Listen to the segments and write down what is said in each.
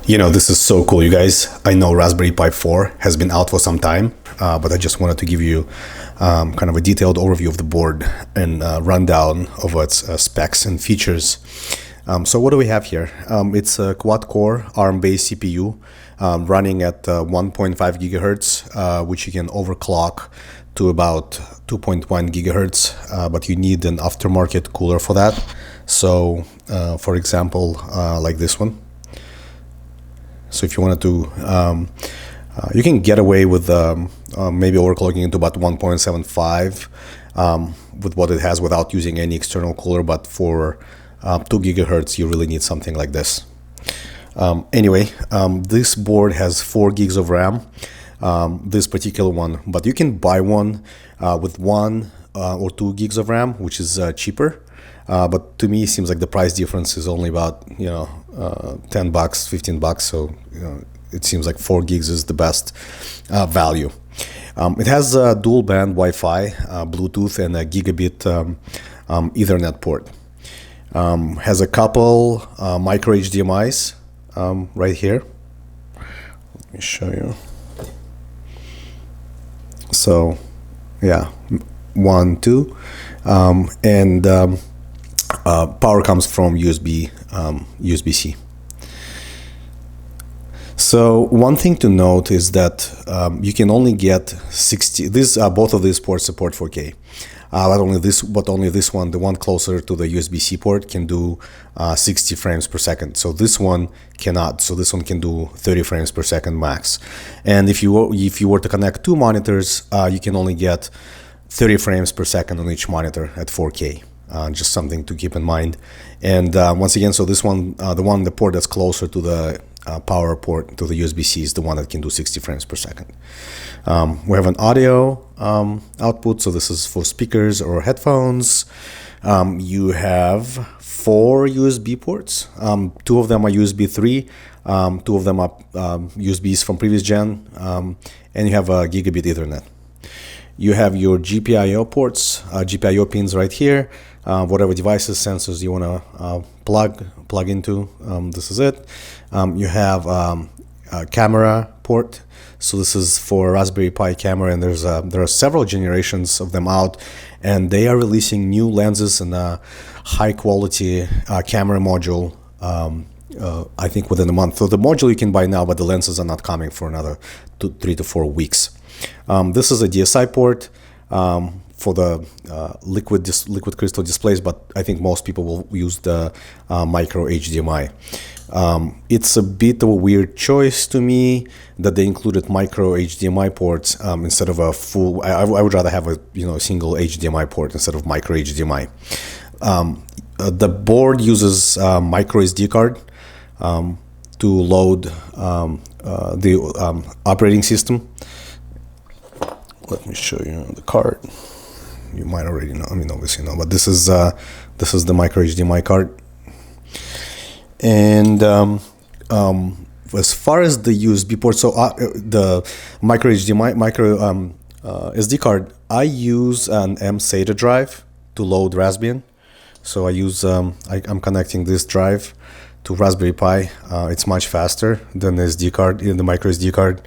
This is so cool, you guys. I know Raspberry Pi 4 has been out for some time, but I just wanted to give you kind of a detailed overview of the board and rundown of its specs and features. So what do we have here? It's a quad-core ARM-based CPU running at 1.5 gigahertz, which you can overclock to about 2.1 gigahertz, but you need an aftermarket cooler for that. So, for example, like this one. So if you wanted to, you can get away with maybe overclocking it to about 1.75 with what it has without using any external cooler, but for 2 gigahertz, you really need something like this. Anyway, this board has 4 gigs of RAM, this particular one, but you can buy one with 1 or 2 gigs of RAM, which is cheaper. But to me, it seems like the price difference is only about, $10, $15. So, it seems like 4 gigs is the best value. It has a dual band Wi-Fi, Bluetooth, and a gigabit Ethernet port. Has a couple micro HDMIs right here. Let me show you. So, yeah, 1, 2, and power comes from USB-C. So one thing to note is that you can only get 60. Both of these ports support 4K. But only this one, the one closer to the USB-C port, can do 60 frames per second. So this one cannot. So this one can do 30 frames per second max. And if you were to connect 2 monitors, you can only get 30 frames per second on each monitor at 4K. Just something to keep in mind. And once again, so this one, the port that's closer to the power port, to the USB-C, is the one that can do 60 frames per second. We have an audio output, so this is for speakers or headphones. You have 4 USB ports. 2 of them are USB 3, 2 of them are USBs from previous gen, and you have a gigabit Ethernet. You have your GPIO ports, GPIO pins right here. Whatever devices, sensors you want to plug into, this is it. You have a camera port. So this is for Raspberry Pi camera, and there are several generations of them out, and they are releasing new lenses and a high quality camera module. I think within a month. So the module you can buy now, but the lenses are not coming for another 3 to 4 weeks. This is a DSI port for the liquid crystal displays, but I think most people will use the micro HDMI. It's a bit of a weird choice to me that they included micro HDMI ports instead of a full. I would rather have a single HDMI port instead of micro HDMI. The board uses micro SD card to load the operating system. Let me show you the card. You might already know. I mean, obviously know, but this is the micro HDMI card. And as far as the USB port, so the micro HDMI SD card, I use an M-SATA drive to load Raspbian. So I use I'm connecting this drive to Raspberry Pi. It's much faster than the SD card, the micro SD card.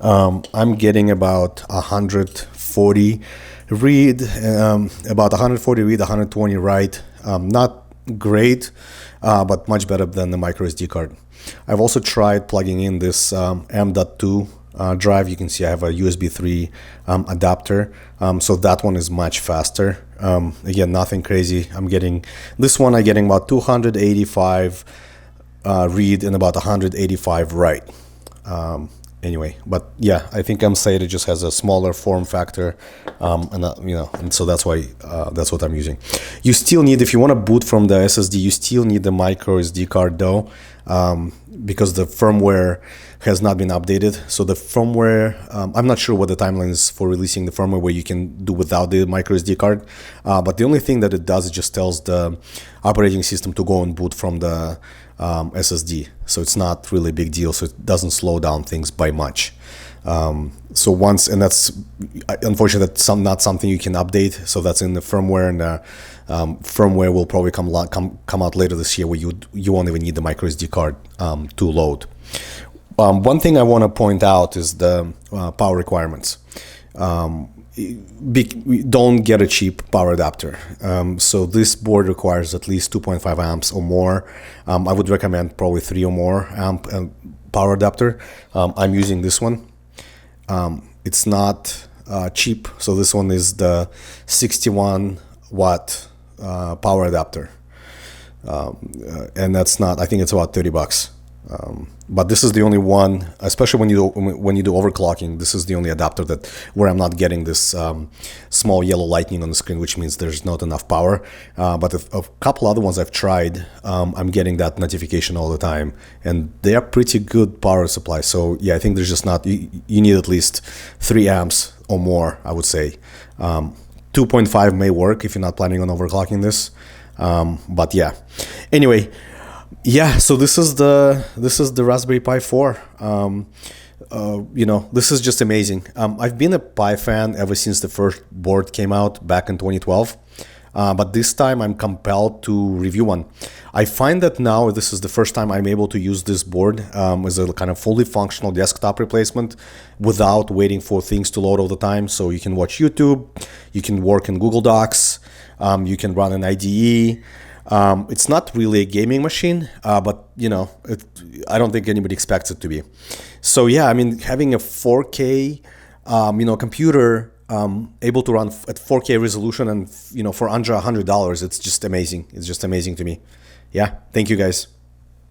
I'm getting about 140 read, 120 write. Not great, but much better than the micro SD card. I've also tried plugging in this M.2 drive. You can see I have a USB 3 adapter, so that one is much faster. Again, nothing crazy. I'm getting about 285 read and about 185 write. Anyway, but yeah, I think M-SATA just has a smaller form factor, and so that's why that's what I'm using. You still need, if you want to boot from the SSD, you still need the micro SD card though, because the firmware has not been updated. So the firmware, I'm not sure what the timeline is for releasing the firmware where you can do without the micro SD card, but the only thing that it does, it just tells the operating system to go and boot from the SSD. So it's not really a big deal, so it doesn't slow down things by much. So once, and that's unfortunately that's not something you can update. So that's in the firmware, and firmware will probably come out later this year, where you won't even need the micro SD card to load. One thing I want to point out is the power requirements. Don't get a cheap power adapter. So this board requires at least 2.5 amps or more. I would recommend probably 3 or more amp power adapter. I'm using this one. It's not cheap. So this one is the 61 watt power adapter. And that's not, I think it's about $30. But this is the only one, especially when you do overclocking. This is the only adapter where I'm not getting this small yellow lightning on the screen, which means there's not enough power. But a couple other ones I've tried, I'm getting that notification all the time, and they are pretty good power supply. So yeah, I think there's just not, you need at least 3 amps or more, I would say. 2.5 may work if you're not planning on overclocking this. But yeah, anyway. Yeah, so this is the Raspberry Pi 4. This is just amazing. I've been a Pi fan ever since the first board came out back in 2012. But this time I'm compelled to review one. I find that now this is the first time I'm able to use this board as a kind of fully functional desktop replacement without waiting for things to load all the time. So you can watch YouTube, you can work in Google Docs, you can run an IDE. It's not really a gaming machine, but I don't think anybody expects it to be. So yeah, I mean, having a 4K, computer able to run at 4K resolution and for under $100, it's just amazing. It's just amazing to me. Yeah, thank you guys.